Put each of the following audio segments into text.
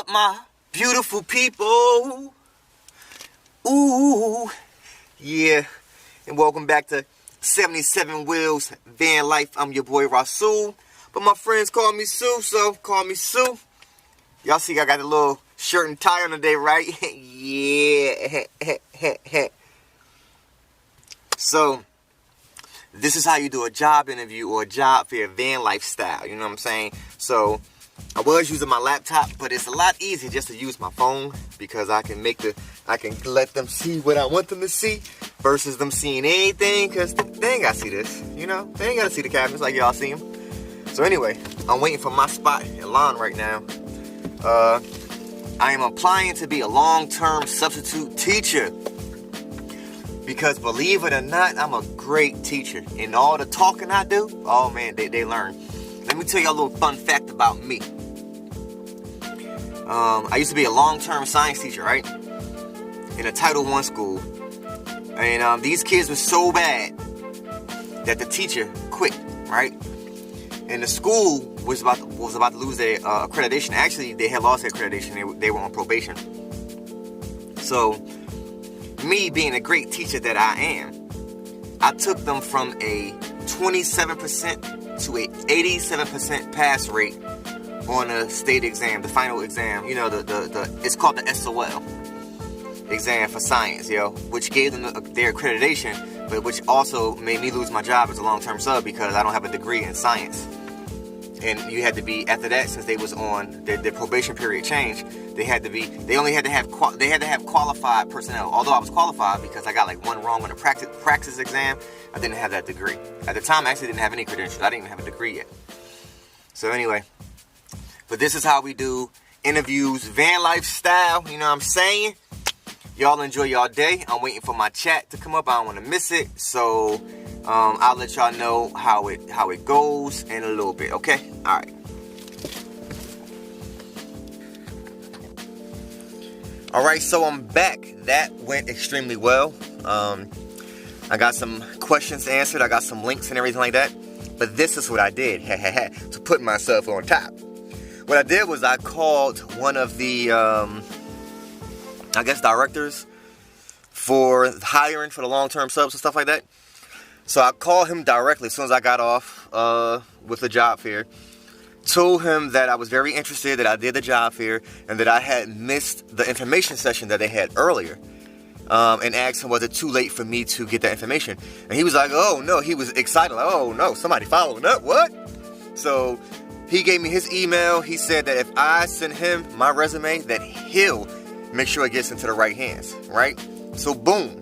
up, my beautiful people? Ooh, yeah. And welcome back to 77 Wheels Van Life. I'm your boy Rasul, but my friends call me Sue, so call me Sue. Y'all see I got a little shirt and tie on today, right? Yeah. So, this is how you do a job interview or a job fair van lifestyle, you know what I'm saying? So, I was using my laptop, but it's a lot easier just to use my phone because I can let them see what I want them to see versus them seeing anything, because they ain't gotta see this, you know? They ain't gotta see the cabinets like y'all see them. So anyway, I'm waiting for my spot in line right now. I am applying to be a long-term substitute teacher because, believe it or not, I'm a great teacher. And all the talking I do, oh man, they learn. Let me tell you a little fun fact about me. I used to be a long-term science teacher, right? In a Title I school. And these kids were so bad that the teacher quit, right? And the school was about to lose their accreditation. Actually, they had lost their accreditation. They were on probation. So, me being a great teacher that I am, I took them from a 27% to a 87% pass rate on a state exam, the final exam. You know, it's called the SOL exam for science, which gave them their accreditation, but which also made me lose my job as a long-term sub because I don't have a degree in science. And you had to be, after that, since they was on their probation period changed, they had to have qualified personnel. Although I was qualified because I got like one wrong on the practice exam, I didn't have that degree. At the time, I actually didn't have any credentials. I didn't even have a degree yet. So anyway, but this is how we do interviews, van lifestyle, you know what I'm saying? Y'all enjoy y'all day. I'm waiting for my chat to come up. I don't want to miss it. So I'll let y'all know how it goes in a little bit, okay? All right. All right, so I'm back. That went extremely well. I got some questions answered. I got some links and everything like that. But this is what I did to put myself on top. What I did was I called one of the, directors for hiring for the long-term subs and stuff like that. So I called him directly as soon as I got off with the job fair. Told him that I was very interested, that I did the job fair, and that I had missed the information session that they had earlier. And asked him, was it too late for me to get that information? And he was like, oh no, he was excited. Like, oh no, somebody following up, what? So he gave me his email. He said that if I send him my resume, that he'll make sure it gets into the right hands, right? So boom.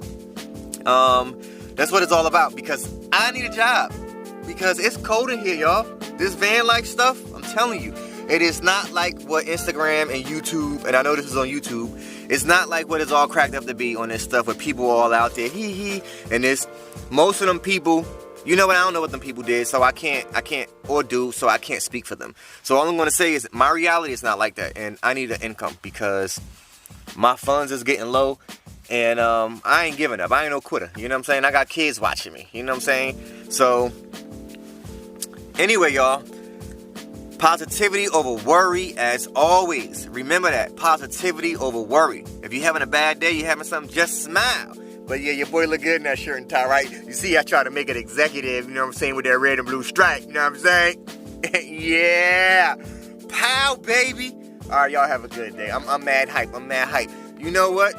That's what it's all about, because I need a job. Because it's cold in here, y'all. This van life stuff, I'm telling you, it is not like what Instagram and YouTube, and I know this is on YouTube, it's not like what it's all cracked up to be on this stuff with people all out there, and this, most of them people, you know what, I don't know what them people did, so I can't speak for them. So all I'm going to say is my reality is not like that, and I need an income because my funds is getting low. And I ain't giving up. I ain't no quitter. You know what I'm saying? I got kids watching me. You know what I'm saying? So, anyway, y'all. Positivity over worry as always. Remember that. Positivity over worry. If you're having a bad day, you're having something, just smile. But yeah, your boy look good in that shirt and tie, right? You see, I try to make it executive, you know what I'm saying, with that red and blue stripe. You know what I'm saying? Yeah. Pow, baby. All right, y'all have a good day. I'm mad hype. You know what?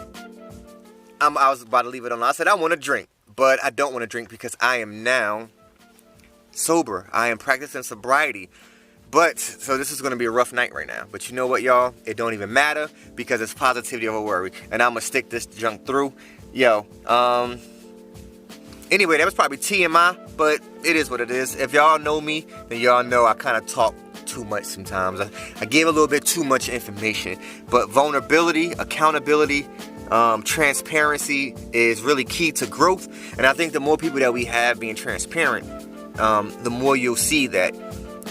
I was about to leave it alone. I said I want to drink, but I don't want to drink because I am now sober. I am practicing sobriety. But, so this is going to be a rough night right now. But you know what, y'all? It don't even matter because it's positivity over worry. And I'm going to stick this junk through. Yo, anyway, that was probably TMI, but it is what it is. If y'all know me, then y'all know I kind of talk too much sometimes. I gave a little bit too much information. But vulnerability, accountability, transparency is really key to growth. And I think the more people that we have being transparent, the more you'll see that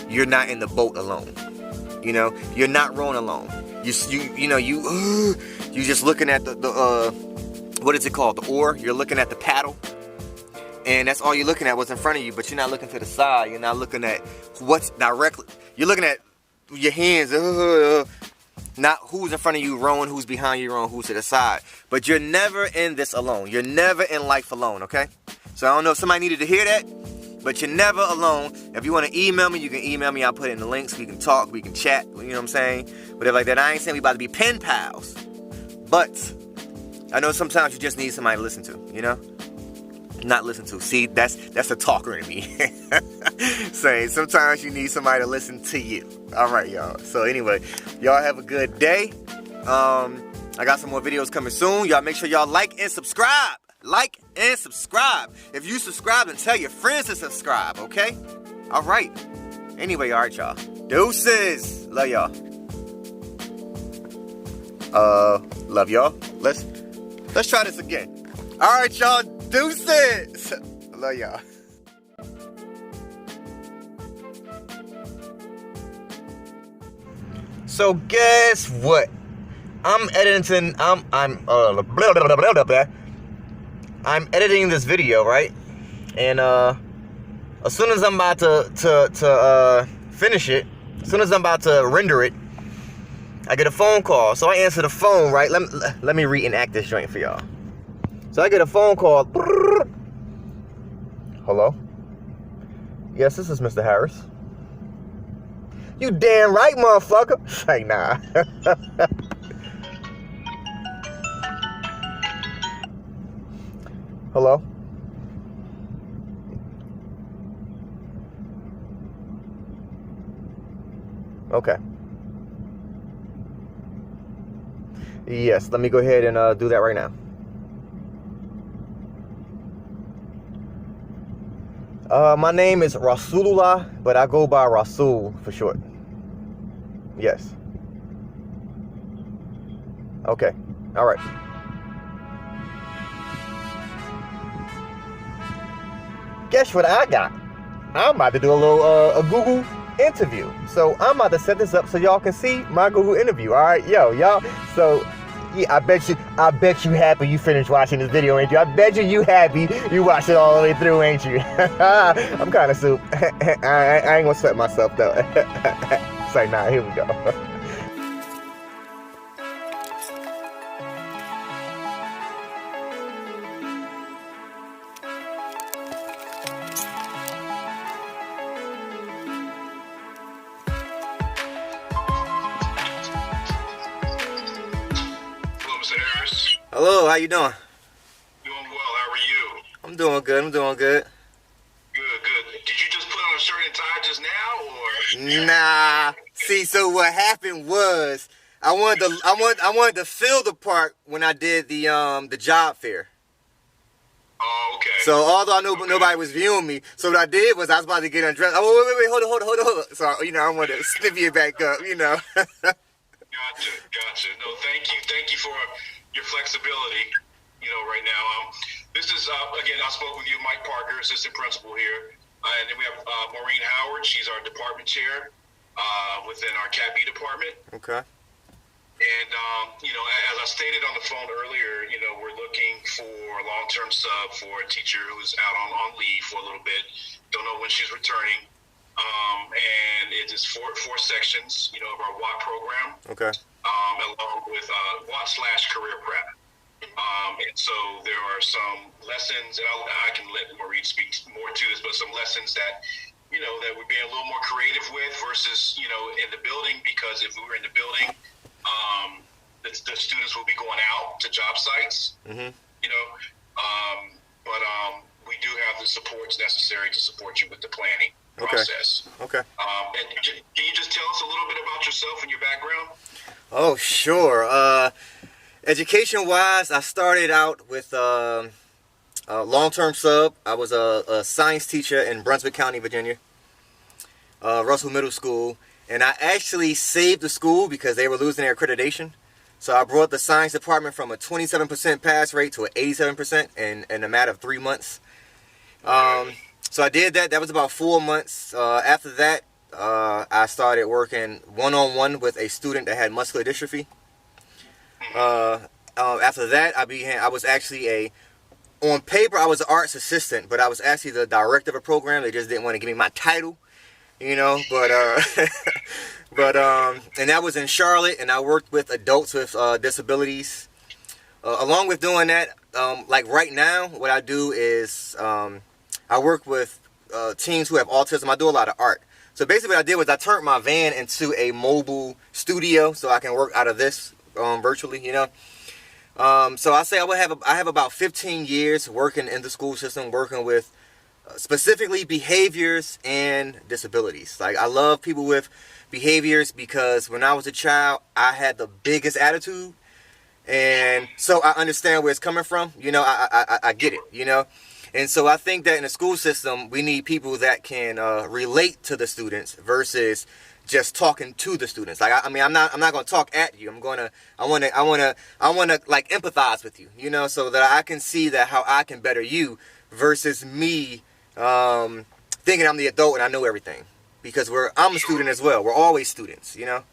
you're not in the boat alone. You know, you're not rowing alone. You just looking at the what is it called? The oar. You're looking at the paddle. And that's all you're looking at, what's in front of you, but you're not looking to the side. You're not looking at what's directly. You're looking at your hands. Not who's in front of you rowing, who's behind you rowing, who's to the side. But you're never in this alone. You're never in life alone, okay? So I don't know if somebody needed to hear that, but you're never alone. If you want to email me, you can email me. I'll put it in the links. We can talk. We can chat. You know what I'm saying? Whatever like that. I ain't saying we about to be pen pals. But I know sometimes you just need somebody to listen to, you know? Not listen to. See, that's the talker in me. Saying sometimes you need somebody to listen to you. All right, y'all. So anyway, y'all have a good day. I got some more videos coming soon. Y'all make sure y'all like and subscribe. Like and subscribe. If you subscribe, then tell your friends to subscribe, okay? All right. Anyway, all right, y'all. Deuces. Love y'all. Love y'all. Let's try this again. All right, y'all. Deuces. Love y'all. So guess what? I'm editing this video, right? And as soon as I'm about to finish it, as soon as I'm about to render it, I get a phone call. So I answer the phone, right? Let me reenact this joint for y'all. So I get a phone call. Hello? Yes, this is Mr. Harris. You damn right, motherfucker. Like, nah. Hello? Okay. Yes, let me go ahead and do that right now. My name is RasulH, but I go by Rasul for short. Yes. Okay. All right. Guess what I got? I'm about to do a little a Google interview. So I'm about to set this up so y'all can see my Google interview. All right, y'all. So yeah, I bet you happy you finished watching this video, ain't you? I bet you happy you watched it all the way through, ain't you? I'm kind of soup. I ain't gonna sweat myself though. It's like, nah, here we go. Hello, how you doing? Doing well, how are you? I'm doing good, Good. Did you just put on a shirt and tie just now, or? Nah. See, so what happened was I wanted to fill the part when I did the job fair. Oh, okay. So although I knew nobody was viewing me, so what I did was I was about to get undressed. Oh, wait, hold on. So, you know, I wanted to sniff you back up, you know. Gotcha. No, thank you for your flexibility, you know, right now. This is, again, I spoke with you, Mike Parker, assistant principal here. And then we have Maureen Howard. She's our department chair within our CAP department. Okay. And, you know, as I stated on the phone earlier, you know, we're looking for a long-term sub for a teacher who's out on leave for a little bit. Don't know when she's returning. And it is four sections, you know, of our WAT program. Okay. Along with WAT/career prep. And so there are some lessons, and I can let Maureen speak more to this, but some lessons that, you know, that we're being a little more creative with versus, you know, in the building, because if we were in the building, the students will be going out to job sites, you know, but we do have the supports necessary to support you with the planning process. Okay. And can you just tell us a little bit about yourself and your background? Oh, sure. Education-wise, I started out with a long-term sub. I was a science teacher in Brunswick County, Virginia, Russell Middle School. And I actually saved the school because they were losing their accreditation. So I brought the science department from a 27% pass rate to an 87% in a matter of 3 months. So I did that. That was about 4 months. After that, I started working one-on-one with a student that had muscular dystrophy. After that, I was actually on paper, I was an arts assistant, but I was actually the director of a program. They just didn't want to give me my title, you know, but But and that was in Charlotte, and I worked with adults with disabilities. Along with doing that, like right now, what I do is I work with teens who have autism. I do a lot of art. So basically what I did was I turned my van into a mobile studio so I can work out of this virtually, you know. So I say I have about 15 years working in the school system, working with specifically behaviors and disabilities. Like I love people with behaviors because when I was a child, I had the biggest attitude. And so I understand where it's coming from. You know, I get it, you know. And so I think that in the school system, we need people that can relate to the students versus just talking to the students. Like I mean, I'm not going to talk at you. I want to like empathize with you, you know, so that I can see that how I can better you versus me thinking I'm the adult and I know everything, because I'm a student as well. We're always students, you know.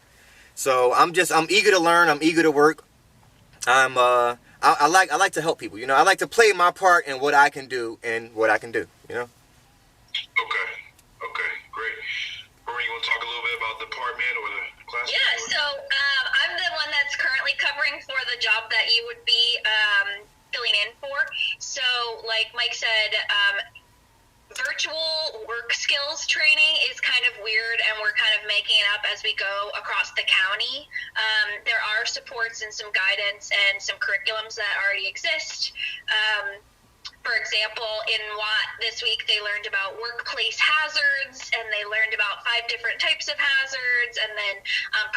So I'm eager to learn. I'm eager to work. I like to help people, you know. I like to play my part in what I can do and what I can do, you know. Okay, great. Rory, you want to talk a little bit about the department or the class? Yeah, so I'm the one that's currently covering for the job that you would be filling in for. So, like Mike said, virtual work skills training is kind of weird, and we're kind of making it up as we go across the county. There are supports and some guidance and some curriculums that already exist. For example, in Watt this week, they learned about workplace hazards, and they learned about 5 different types of hazards, and then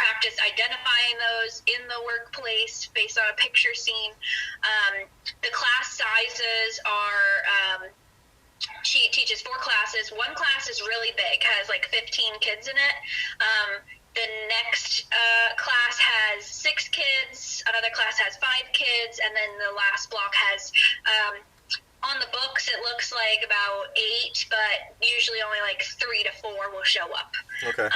practice identifying those in the workplace based on a picture scene. The class sizes are... She teaches 4 classes. One class is really big, has like 15 kids in it. The next class has 6 kids. Another class has 5 kids. And then the last block has, on the books, it looks like about 8, but usually only like 3 to 4 will show up. Okay.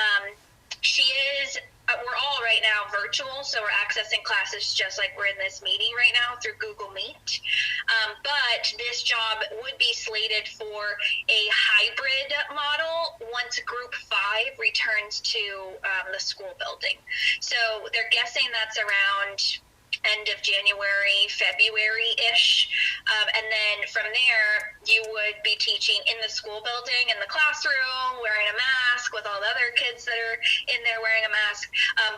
We're all right now virtual, so we're accessing classes just like we're in this meeting right now through Google Meet. But this job would be slated for a hybrid model once Group 5 returns to the school building. So they're guessing that's around end of January, February-ish. And then from there, you would be teaching in the school building, in the classroom, wearing a mask with all the other kids that are in there wearing a mask.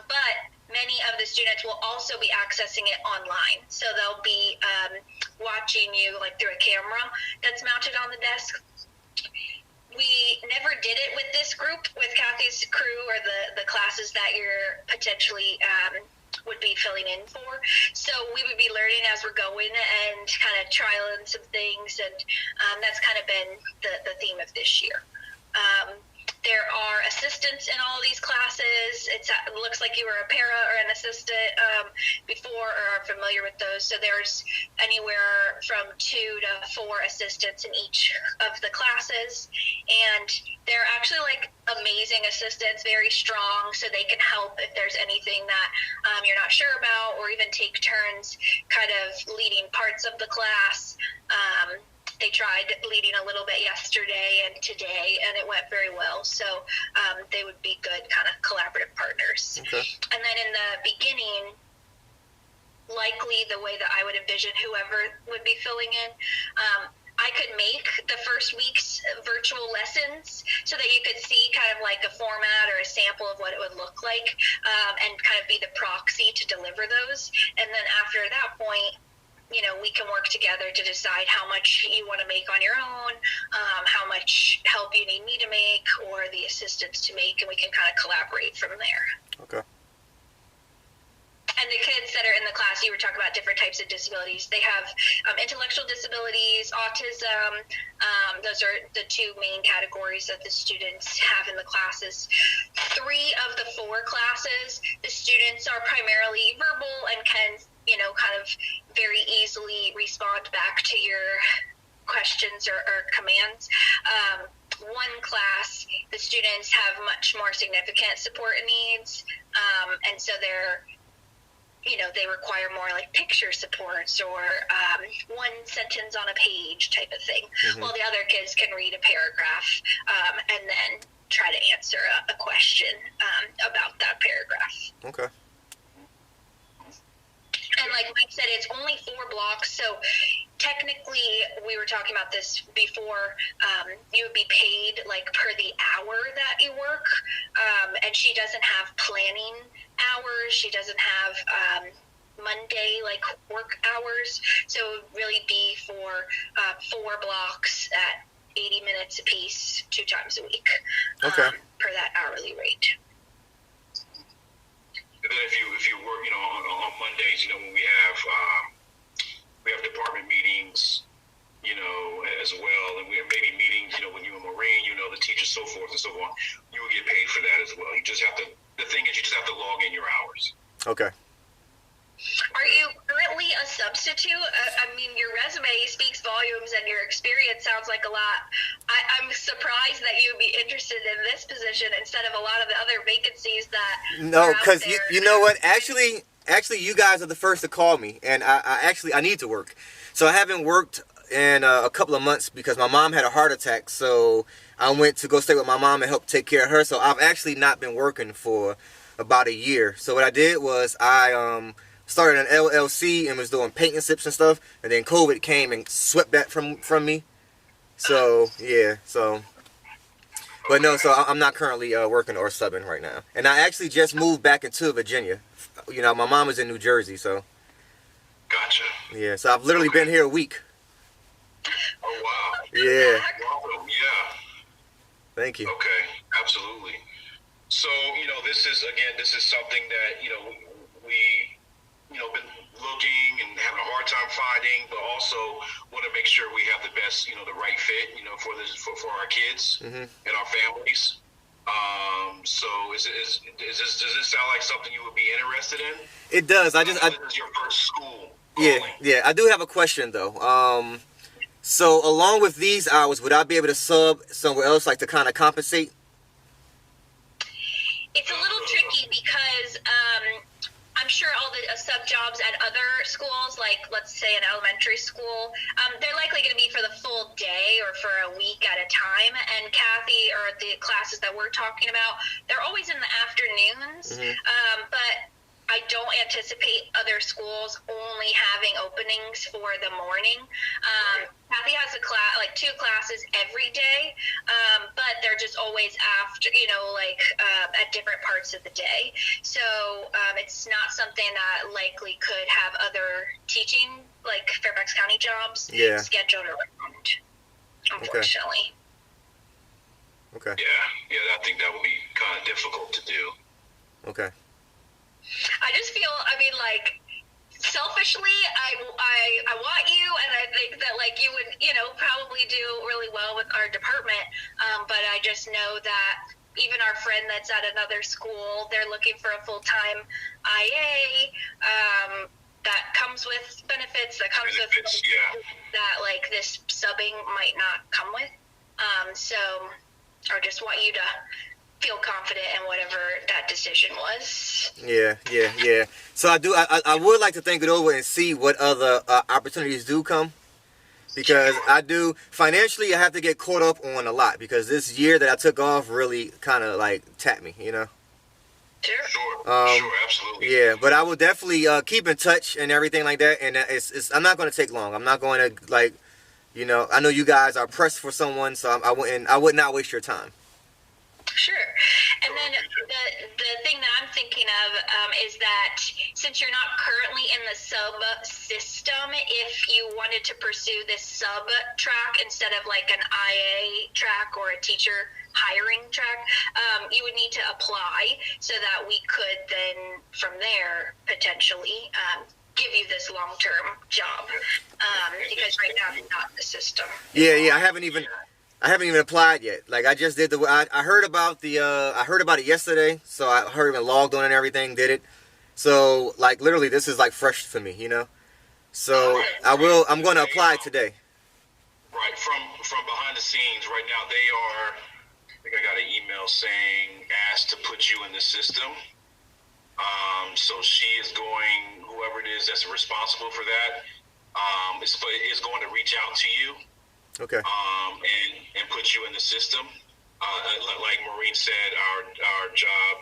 But many of the students will also be accessing it online. So they'll be watching you like through a camera that's mounted on the desk. We never did it with this group, with Kathy's crew or the classes that you're potentially would be filling in for. So we would be learning as we're going and kind of trialing some things, and that's kind of been the theme of this year. There are assistants in all these classes. It looks like you were a para or an assistant before or are familiar with those. So there's anywhere from 2 to 4 assistants in each of the classes. And they're actually like amazing assistants, very strong, so they can help if there's anything that you're not sure about, or even take turns kind of leading parts of the class. They tried leading a little bit yesterday and today, and it went very well. So they would be good kind of collaborative partners. Okay. And then in the beginning, likely the way that I would envision whoever would be filling in, I could make the first week's virtual lessons so that you could see kind of like a format or a sample of what it would look like, and kind of be the proxy to deliver those. And then after that point, you know, we can work together to decide how much you want to make on your own, how much help you need me to make or the assistance to make, and we can kind of collaborate from there. Okay. And the kids that are in the class, you were talking about different types of disabilities. They have intellectual disabilities, autism. Those are the 2 main categories that the students have in the classes. 3 of the 4 classes, the students are primarily verbal and can, you know, kind of very easily respond back to your questions or commands. One class, the students have much more significant support needs, and so they're, you know, they require more like picture supports or one sentence on a page type of thing. Mm-hmm. While the other kids can read a paragraph and then try to answer a question about that paragraph. Okay. And like Mike said, it's only 4 blocks, so technically, we were talking about this before, you would be paid like per the hour that you work, and she doesn't have planning hours, she doesn't have Monday like work hours, so it would really be for 4 blocks at 80 minutes a piece, 2 times a week, Okay. per that hourly rate. And then if you work, on Mondays, when we have department meetings, as well, and we have maybe meetings, when you and Maureen, the teachers, so forth and so on, you will get paid for that as well. You just have to. The thing is, you just have to log in your hours. Okay. Are you currently a substitute? I mean, your resume speaks volumes, and your experience sounds like a lot. I'm surprised that you would be interested in this position instead of a lot of the other vacancies that. No, because you know what? Actually, you guys are the first to call me, and I need to work. So I haven't worked in a couple of months because my mom had a heart attack. So I went to go stay with my mom and help take care of her. So I've actually not been working for about a year. So what I did was I started an LLC and was doing paint and sips and stuff, and then COVID came and swept that from me. So yeah, but no, so I'm not currently working or subbing right now, and I actually just moved back into Virginia. My mom is in New Jersey, so Gotcha. yeah, so I've literally been here a week. Oh wow. Yeah, Welcome. Yeah. thank you. Okay. Absolutely. So this is something that we been looking and having a hard time finding, but also want to make sure we have the best, the right fit, for our kids and our families. So does this sound like something you would be interested in? It does. This is your first school. Yeah. I do have a question though. So along with these hours, would I be able to sub somewhere else, like to kind of compensate? It's a little tricky because I'm sure all the sub jobs at other schools, like let's say an elementary school, they're likely going to be for the full day or for a week at a time. And Kathy, or the classes that we're talking about, they're always in the afternoons. But I don't anticipate other schools only having openings for the morning. Kathy has 2 classes every day, but they're just always after, at different parts of the day. So it's not something that likely could have other teaching, like Fairfax County jobs, scheduled around, unfortunately. Okay. Yeah, I think that would be kind of difficult to do. Okay. I just feel, selfishly, I want you, and I think that you would, probably do really well with our department. But I just know that even our friend that's at another school, they're looking for a full-time IA. That comes with benefits. That comes with that this subbing might not come with. So I just want you to feel confident in whatever that decision was. Yeah. So I would like to think it over and see what other opportunities do come, because I do financially I have to get caught up on a lot, because this year that I took off really kind of tapped me, Sure, absolutely. Yeah, but I will definitely keep in touch and everything like that, and I'm not going to take long. I'm not going to I know you guys are pressed for someone, so I would not waste your time. Sure. And then the thing that I'm thinking of is that since you're not currently in the sub system, if you wanted to pursue this sub track instead of an IA track or a teacher hiring track, you would need to apply so that we could then from there potentially give you this long-term job, because right now it's not the system. Yeah, I haven't even applied yet. I just did I heard about it yesterday, so I heard and logged on and everything, did it. So literally this is fresh for me, So I'm going to apply today. Right, from behind the scenes right now, they are, I think I got an email saying asked to put you in the system. So she is going, whoever it is that's responsible for that, is going to reach out to you. Okay. And put you in the system. Like Maureen said, our job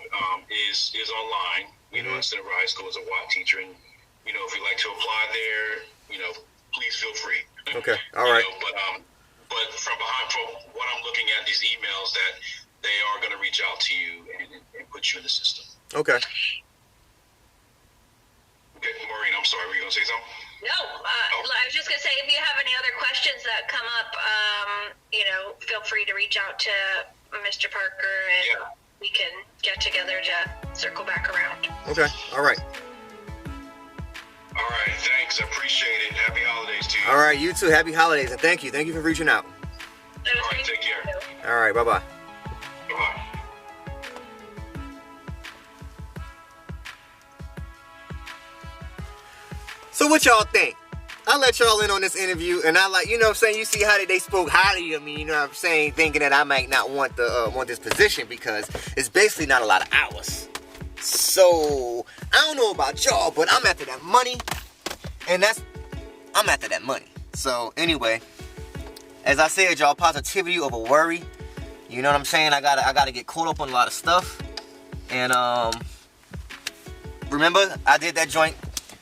is online. You know, at Center High School as a WAT teacher, and you know, if you'd like to apply there, you know, please feel free. Okay, all right. You know, but from what I'm looking at, these emails that they are going to reach out to you and put you in the system. Okay. Okay, Maureen, I'm sorry. Were you going to say something? No, I was just going to say, if you have any other questions that come up, you know, feel free to reach out to Mr. Parker, and we can get together to circle back around. Okay, all right. All right, thanks. I appreciate it. Happy holidays to you. All right, you too. Happy holidays, and thank you. Thank you for reaching out. All right, take care. All right, bye-bye. Bye-bye. So what y'all think? I let y'all in on this interview, and I like, you know what I'm saying, you see how they spoke highly of me, you know what I'm saying, thinking that I might not want this position because it's basically not a lot of hours. So, I don't know about y'all, but I'm after that money, and I'm after that money. So, anyway, as I said, y'all, positivity over worry. You know what I'm saying? I gotta get caught up on a lot of stuff. And, remember, I did that joint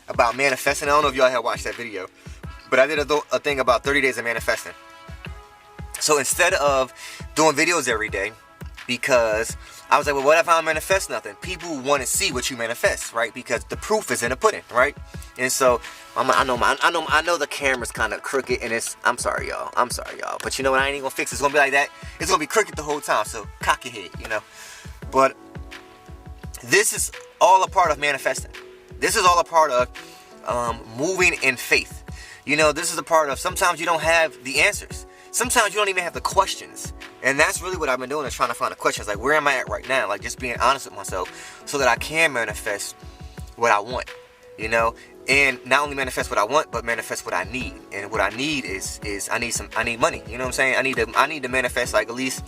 about manifesting. I don't know if y'all have watched that video, but I did a thing about 30 days of manifesting. So instead of doing videos every day, because I was like, well, what if I don't manifest nothing? People want to see what you manifest, right? Because the proof is in the pudding, right? And so I know the camera's kind of crooked, and I'm sorry, y'all. But you know what? I ain't gonna fix it. It's gonna be like that. It's gonna be crooked the whole time. So cock your head, you know. But this is all a part of manifesting. This is all a part of moving in faith. You know, this is a part of sometimes you don't have the answers. Sometimes you don't even have the questions. And that's really what I've been doing, is trying to find the questions. Like, where am I at right now? Like, just being honest with myself so that I can manifest what I want, you know? And not only manifest what I want, but manifest what I need. And what I need is I need money. You know what I'm saying? I need to manifest like at least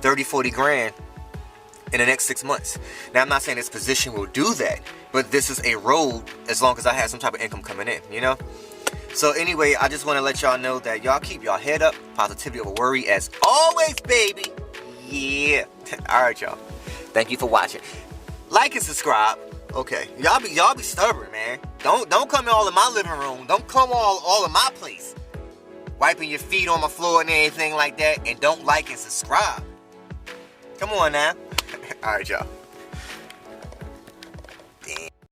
30, 40 grand in the next 6 months. Now, I'm not saying this position will do that, but this is a road as long as I have some type of income coming in, you know? So anyway, I just want to let y'all know that y'all keep y'all head up, positivity over worry as always, baby. Yeah. All right, y'all. Thank you for watching. Like and subscribe. Okay. Y'all be stubborn, man. Don't come all in my living room. Don't come all in my place, wiping your feet on my floor and anything like that, and don't like and subscribe. Come on now. All right, y'all.